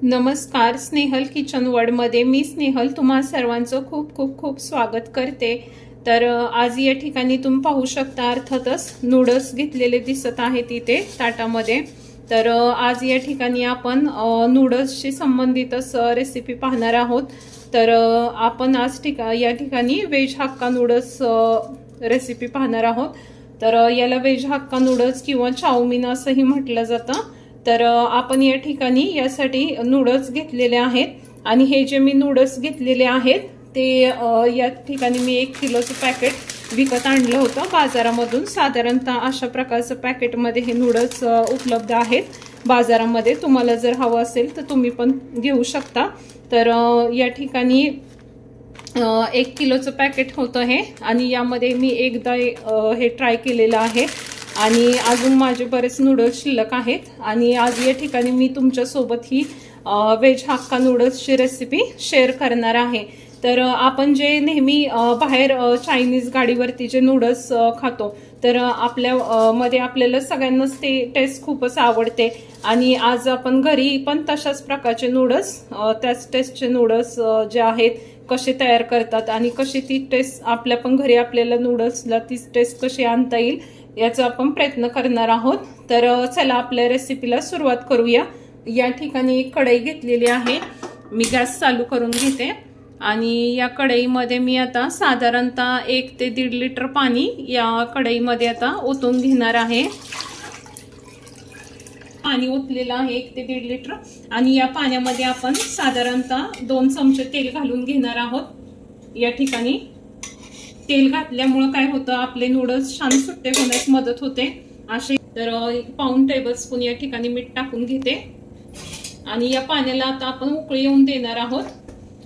नमस्कार, स्नेहल किचन वर्ल्डमध्ये मी स्नेहल तुम्हा सर्वांचं खूप खूप खूप स्वागत करते। तर आज या ठिकाणी तुम्ही पाहू शकता, अर्थातच नूडल्स घेतलेले दिसत आहेत इथे ताटामध्ये। तर आज या ठिकाणी आपण नूडल्सशी संबंधितच रेसिपी पाहणार आहोत। तर आपण आज या ठिकाणी वेज हक्का नूडल्स रेसिपी पाहणार आहोत। तर याला वेज हक्का नूडल्स किंवा चाउमीन असंही म्हटलं जातं। तर आपण या ठिकाणी यासाठी नूडल्स घेतलेले आहेत आणि हे जे मी नूडल्स घेतलेले आहेत ते या ठिकाणी मी 1 किलोचं पॅकेट विकत आणलं होतं बाजारामधून। साधारणतः अशा प्रकारचं पॅकेटमध्ये हे नूडल्स उपलब्ध आहेत बाजारामध्ये। तुम्हाला जर हवं असेल तर तुम्ही पण घेऊ शकता। तर या ठिकाणी 1 किलोचं पॅकेट होतं हे, आणि यामध्ये मी एकदा हे ट्राय केलेलं आहे आणि अजून माझे बरेच नूडल्स शिल्लक आहेत। आणि आज या ठिकाणी मी तुमच्यासोबत ही वेज हक्का नूडल्सची रेसिपी शेअर करणार आहे। तर आपण जे नेहमी बाहेर चायनीज गाडीवरती जे नूडल्स खातो, तर मध्ये आपल्याला सगळ्यांनाच ते टेस्ट खूपच आवडते। आणि आज आपण घरी पण तशाच प्रकारचे नूडल्स, त्याच टेस्टचे नूडल्स जे आहेत कसे तयार करतात आणि कशी ती टेस्ट आपल्या पण घरी आपल्याला नूडल्सला ती टेस्ट कशी आणता येईल याचा आपण प्रयत्न करणार आहोत। तर चला आपल्या रेसिपीला सुरुवात करूया। या ठिकाणी एक कढई घेतलेली आहे, मी गॅस चालू करून घेते आणि या कढईमध्ये मी आता साधारणतः 1 ते 1.5 लिटर पाणी या कढईमध्ये आता ओतून घेणार आहे। पाणी ओतलेलं आहे 1 ते 1.5 लिटर, आणि या पाण्यामध्ये आपण साधारणतः 2 चमचे तेल घालून घेणार आहोत। या ठिकाणी तेल घातल्यामुळे काय होतं, आपले नूडल्स छान सुट्टे होण्यास मदत होते असे। तर 1 टेबलस्पून या ठिकाणी मीठ टाकून घेते आणि या पाण्याला आता आपण उकळी येऊन देणार आहोत।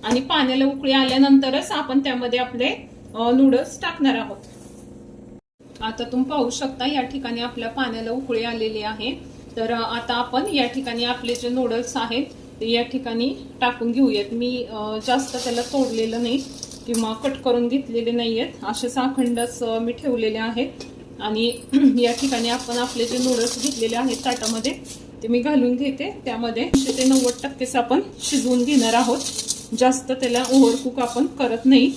आणि पाण्याला उकळी आल्यानंतरच आपण त्यामध्ये आपले नूडल्स टाकणार आहोत। आता तुम्ही पाहू शकता या ठिकाणी आपल्या पाण्याला उकळी आलेली आहे। तर आता आपण या ठिकाणी आपले जे नूडल्स आहेत ते या ठिकाणी टाकून घेऊयात। मी जास्त त्याला तोडलेलं नाही किंवा कट करून घेतलेले नाहीयेत, असेच अखंडच मी ठेवलेले आहेत। आणि या ठिकाणी आपण आपले जे नूडल्स घेतलेले आहेत ताटामध्ये ते मी घालून घेते। त्यामध्ये 80 ते 90% आपण शिजवून घेणार आहोत। जास्त त्याला ओव्हर कुक आपण करत नाही,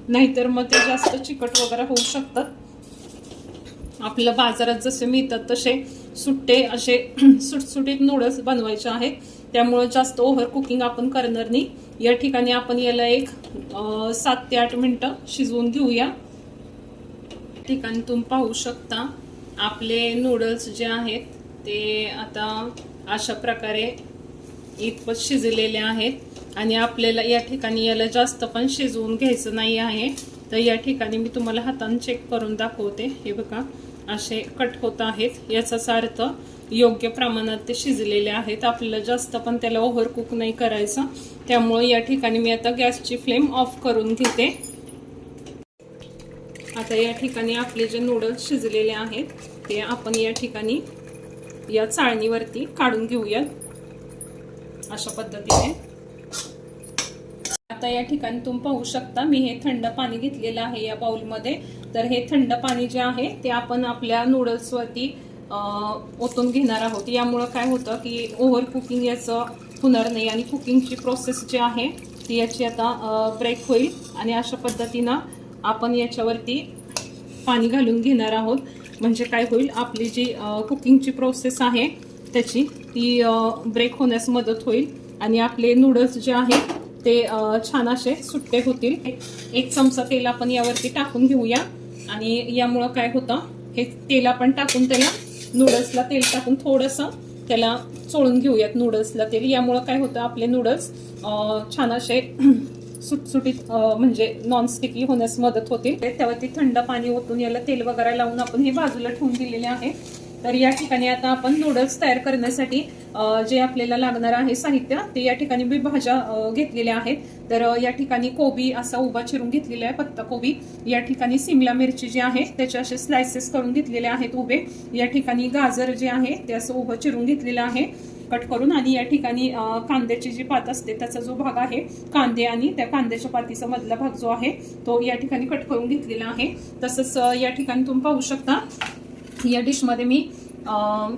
नाहीतर मग ते जास्त चिकट वगैरे होऊ शकतात। आपल्या बाजारात जसे मिळतात तसे सुट्टे असे सुटसुटीत नूडल्स बनवायचे आहेत, त्यामुळे जास्त ओव्हर कुकिंग आपण करणार नाही। या ठिकाणी आपण याला एक 7 ते 8 मिनिटं शिजवून घेऊया। ठिकाणी तुम्ही पाहू शकता आपले नूडल्स जे आहेत ते आता अशा प्रकारे इतपत शिजलेले आहेत आणि आपल्याला या ठिकाणी याला जास्त पण शिजवून घ्यायचं नाही आहे। तर या ठिकाणी मी तुम्हाला हाताने चेक करून दाखवते। हे बघा असे कट होत आहेत, याचाच अर्थ योग्य प्रमाणात ते शिजलेले आहेत। आपल्याला जास्त पण त्याला ओव्हर कुक नाही करायचं, त्यामुळे या ठिकाणी मी आता गॅसची फ्लेम ऑफ करून घेते। आता या ठिकाणी आपले जे नूडल्स शिजलेले आहेत ते आपण या ठिकाणी या चाळणीवरती काढून घेऊयात अशा पद्धतीने। आता या ठिकाणी तुम्ही पाहू शकता मी हे थंड पाणी घेतलेलं आहे या बाउलमध्ये। तर हे थंड पाणी जे आहे ते आपण आपल्या नूडल्स वरती ओतून घेणार आहोत। यामुळे काय होतं की ओव्हर कुकिंग याचं होणार नाही आणि कुकिंगची प्रोसेस जी आहे ती याची आता ब्रेक होईल। आणि अशा पद्धतीनं आपण याच्यावरती पाणी घालून घेणार आहोत, म्हणजे काय होईल, आपली जी कुकिंगची प्रोसेस आहे त्याची ती ब्रेक होण्यास मदत होईल आणि आपले नूडल्स जे आहेत ते छान असे सुट्टे होतील। 1 चमचा तेल आपण यावरती टाकून घेऊया आणि यामुळं काय होतं, हे तेल आपण टाकून त्याला नूडल्सला तेल टाकून थोडंसं त्याला चोळून घेऊयात नूडल्सला तेल। यामुळं काय होतं, आपले नूडल्स छान असे सुटसुटीत म्हणजे नॉनस्टिकी होण्यास मदत होते। त्यावरती थंड पाणी ओतून याला तेल वगैरे लावून आपण हे बाजूला ठेवून दिलेले आहे। तर या ठिकाणी आता आपण नूडल्स तयार करण्यासाठी जे आपल्याला लागणार आहे साहित्य ते या ठिकाणी मी भाज्या घेतलेल्या आहेत। तर या ठिकाणी कोबी असा उभा चिरून घेतलेला आहे, पत्ता कोबी। या ठिकाणी सिमला मिरची जी आहे त्याचे असे स्लायसेस करून घेतलेले आहेत उभे। या ठिकाणी गाजर जे आहे ते असं उभं चिरून घेतलेलं आहे कट करून। आणि या ठिकाणी कांद्याची जी पात असते त्याचा जो भाग आहे, कांदे आणि त्या कांद्याच्या पातीचा मधला भाग जो आहे तो या ठिकाणी कट करून घेतलेला आहे। तसंच या ठिकाणी तुम्ही पाहू शकता या डिशमध्ये मी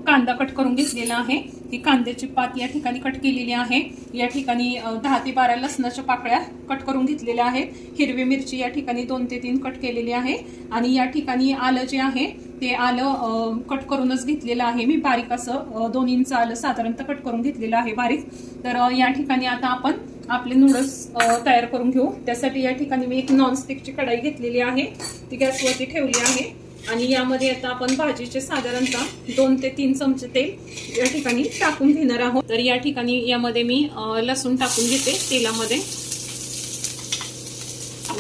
कांदा कट करून घेतलेला आहे। ही कांद्याची पात या ठिकाणी कट केलेली आहे। या ठिकाणी 10 ते 12 लसणाच्या पाकळ्या कट करून घेतलेल्या आहेत। हिरवी मिरची या ठिकाणी 2 ते 3 कट केलेली आहे आणि या ठिकाणी आलं जे आहे ते आलं कट करूनच घेतलेलं आहे मी, बारीक असं 2 इंच आलं साधारणतः कट करून घेतलेलं आहे बारीक। तर या ठिकाणी आता आपण आपले नूडल्स तयार करून घेऊ। त्यासाठी या ठिकाणी मी एक नॉनस्टिकची कढाई घेतलेली आहे, ती गॅसवरती ठेवली आहे आणि यामध्ये आता आपण भाजीचे साधारणतः 2 ते 3 चमचे तेल या ठिकाणी टाकून घेणार आहोत। तर या ठिकाणी यामध्ये मी लसूण टाकून घेते तेलामध्ये।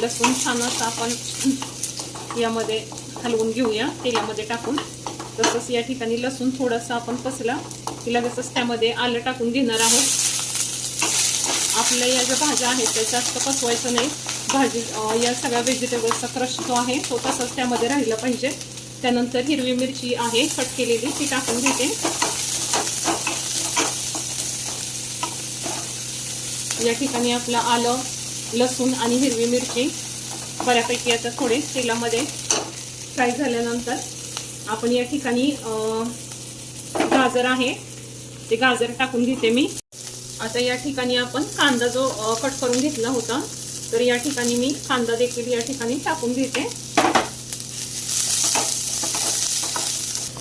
लसूण छान असं आपण यामध्ये हलवून घेऊया तेलामध्ये टाकून। तसंच या ठिकाणी लसूण थोडासा आपण पसला की लगेचच त्यामध्ये आलं टाकून घेणार आहोत। आपल्या या ज्या भाज्या आहेत त्या जास्त पसवायचं नाही, भाजी या सगळ्या व्हेजिटेबल्सचा क्रश जो आहे तो तसाच त्यामध्ये राहिला पाहिजे। त्यानंतर हिरवी मिरची आहे कट केलेली ती टाकून घेते। या ठिकाणी आपलं आलं लसूण आणि हिरवी मिरची बऱ्यापैकी आता थोडे तेलामध्ये फ्राय झाल्यानंतर आपण या ठिकाणी गाजर आहे ते गाजर टाकून घेते मी। आता या ठिकाणी आपण कांदा जो कट करून घेतला होता तर या ठिकाणी मी कांदा देखील या ठिकाणी टाकून घेते।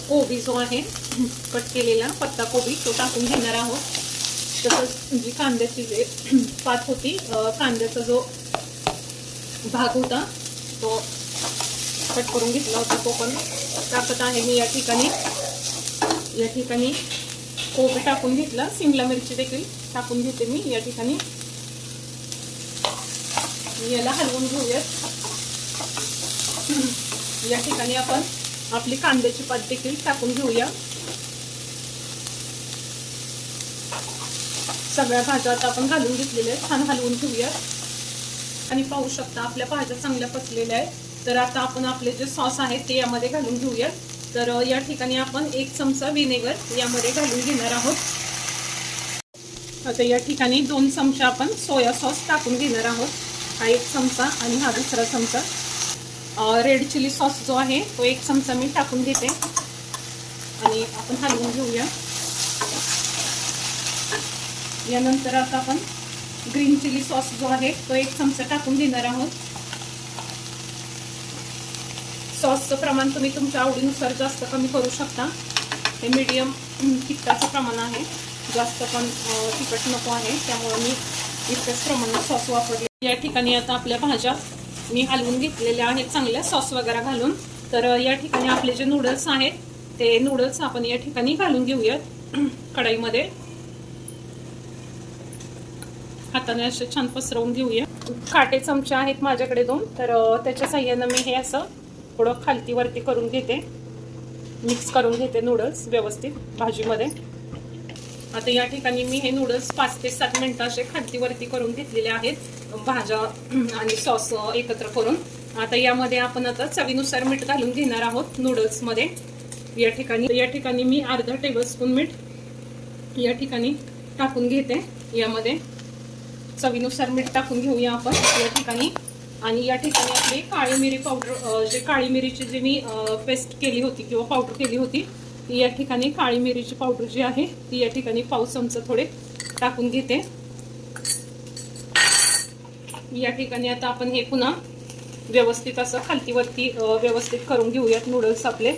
कोबी जो आहे कट केलेला पत्ता कोबी तो टाकून घेणार आहोत। तसंच जी कांद्याची जे पात होती, कांद्याचा जो भाग होता तो कट करून घेतला होता तो पण टाकत आहे मी या ठिकाणी। या ठिकाणी कोबी टाकून घेतला, शिमला मिरची देखील टाकून घेते मी या ठिकाणी। याला हलवून घेऊयात। या ठिकाणी आपण आपली कांद्याची पात देखील टाकून घेऊया। सगळ्या भाज्या आता आपण घालून घेतलेल्या आहेत, छान हलवून घेऊया आणि पाहू शकता आपल्या भाज्या चांगल्या पचलेल्या आहेत। तर आता आपण आपले जे सॉस आहेत ते यामध्ये घालून घेऊयात। तर या ठिकाणी आपण 1 चमचा व्हिनेगर यामध्ये घालून घेणार आहोत। आता या ठिकाणी 2 चमचे आपण सोया सॉस टाकून घेणार आहोत, हा 1 चमचा आणि हा दुसरा चमचा। रेड चिली सॉस जो आहे तो 1 चमचा मी टाकून घेते आणि आपण हलवून घेऊया। यानंतर आता आपण ग्रीन चिली सॉस जो आहे तो 1 चमचा टाकून घेणार आहोत। सॉसचं प्रमाण तुम्ही तुमच्या आवडीनुसार जास्त कमी करू शकता। हे मीडियम तिखटाचं प्रमाण आहे, जास्त पण तिखट नको आहे, त्यामुळे मी इतकंच प्रमाणात सॉस वापरले। या ठिकाणी आता आपल्या भाज्या मी हलवून घेतलेल्या आहेत चांगल्या सॉस वगैरे घालून। तर या ठिकाणी आपले जे नूडल्स आहेत ते नूडल्स आपण या ठिकाणी घालून घेऊयात कढईमध्ये। हाताने असे छान पसरवून घेऊया। काटे चमचे आहेत माझ्याकडे 2, तर त्याच्या साहाय्याने मी हे असं थोडं खालती वरती करून घेते, मिक्स करून घेते नूडल्स व्यवस्थित भाजीमध्ये। आता या ठिकाणी मी हे नूडल्स 5 ते 7 मिनिटं असे खालती वरती करून घेतलेले आहेत भाज्या आणि सॉस एकत्र करून। आता यामध्ये आपण आता चवीनुसार मीठ घालून घेणार आहोत नूडल्स मध्ये। या ठिकाणी मी अर्धा टेबलस्पून मीठ या ठिकाणी टाकून घेते यामध्ये। चवीनुसार मीठ टाकून घेऊया आपण या ठिकाणी। आणि या ठिकाणी आपली काळी मिरी पावडर, जे काळी मिरीची जी मी पेस्ट केली होती किंवा पावडर केली होती ती या ठिकाणी काळी मिरीची पावडर जी आहे ती या ठिकाणी पाव चमचा थोडे टाकून घेते। या ठिकाणी आता आपण हे पुन्हा व्यवस्थित असं खालती वरती व्यवस्थित करून घेऊयात नूडल्स आपले।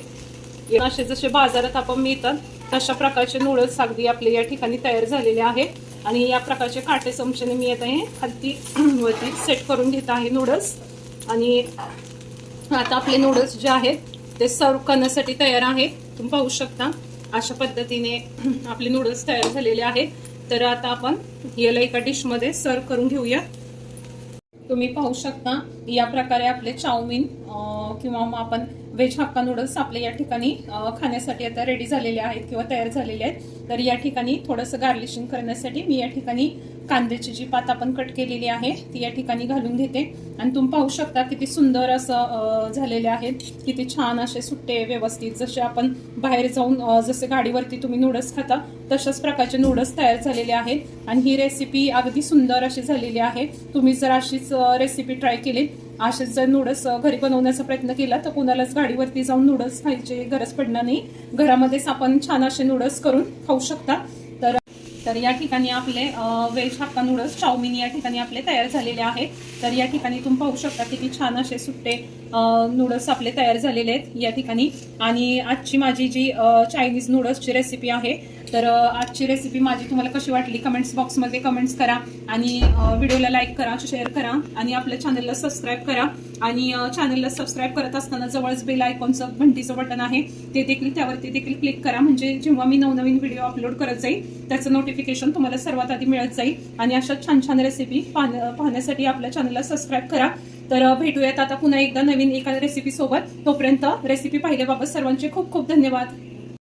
असे जसे बाजारात आपण मिळतात तशा प्रकारचे नूडल्स अगदी आपले या ठिकाणी तयार झालेले आहेत। आणि या प्रकारचे काटे चमच्याने मी आता हे खालती वरती सेट करून घेत आहे नूडल्स। आणि आता आपले नूडल्स जे आहेत ते सर्व करण्यासाठी तयार आहेत। तुम्ही पाहू शकता अशा पद्धतीने आपले नूडल्स तयार झालेले आहेत। तर आता आपण याला एका डिश मध्ये सर्व करून घेऊया। तुम्ही पाहू शकता या प्रकारे आपले चाऊमिन किंवा मग आपण व्हेज हक्का नूडल्स आपले या ठिकाणी खाण्यासाठी आता रेडी झालेले आहेत किंवा तयार झालेले आहेत। तर या ठिकाणी थोडंसं गार्निशिंग करण्यासाठी मी या ठिकाणी कांद्याची जी पात आपण कट केलेली आहे ती या ठिकाणी घालून घेते आणि तुम्ही पाहू शकता किती सुंदर असं झालेले आहेत, किती छान असे सुट्टे व्यवस्थित, जसे आपण बाहेर जाऊन जसे गाडीवरती तुम्ही नूडल्स खाता तशाच प्रकारचे नूडल्स तयार झालेले आहेत। आणि ही रेसिपी अगदी सुंदर अशी झालेली आहे। तुम्ही जर अशीच रेसिपी ट्राय केली, असेच जर नूडल्स घरी बनवण्याचा प्रयत्न केला तर कोणालाच गाडीवरती जाऊन नूडल्स खायची गरज पडणार नाही, घरामध्येच आपण छान असे नूडल्स करून खाऊ शकता। तर या ठिकाणी आपले व्हेज हक्का नूडल्स चाउमिन या ठिकाणी आपले तयार झालेले आहेत। तर या ठिकाणी तुम्ही पाहू शकता किती छान असे सुट्टे नूडल्स आपले तयार झालेले आहेत या ठिकाणी। आणि आजची माझी जी चायनीज नूडल्सची रेसिपी आहे, तर आजची रेसिपी माझी तुम्हाला कशी वाटली कमेंट्स बॉक्समध्ये कमेंट्स करा आणि व्हिडिओला लाईक करा, शेअर करा आणि आपल्या चॅनलला सबस्क्राईब करा। आणि चॅनलला सबस्क्राईब करत असताना जवळच बेल आयकॉनचं घंटीचं बटन आहे ते देखील, त्यावरती देखील क्लिक करा, म्हणजे जेव्हा मी नवनवीन व्हिडिओ अपलोड करत जाईल त्याचं नोटिफिकेशन तुम्हाला सर्वात आधी मिळत जाईल। आणि अशा छान छान रेसिपी पाहण्यासाठी आपल्या चॅनलला सबस्क्राईब करा। तर भेटूयात आता पुन्हा एकदा नवीन एका रेसिपी सोबत, तोपर्यंत रेसिपी पाहिल्याबाबत सर्वांचे खूप खूप धन्यवाद।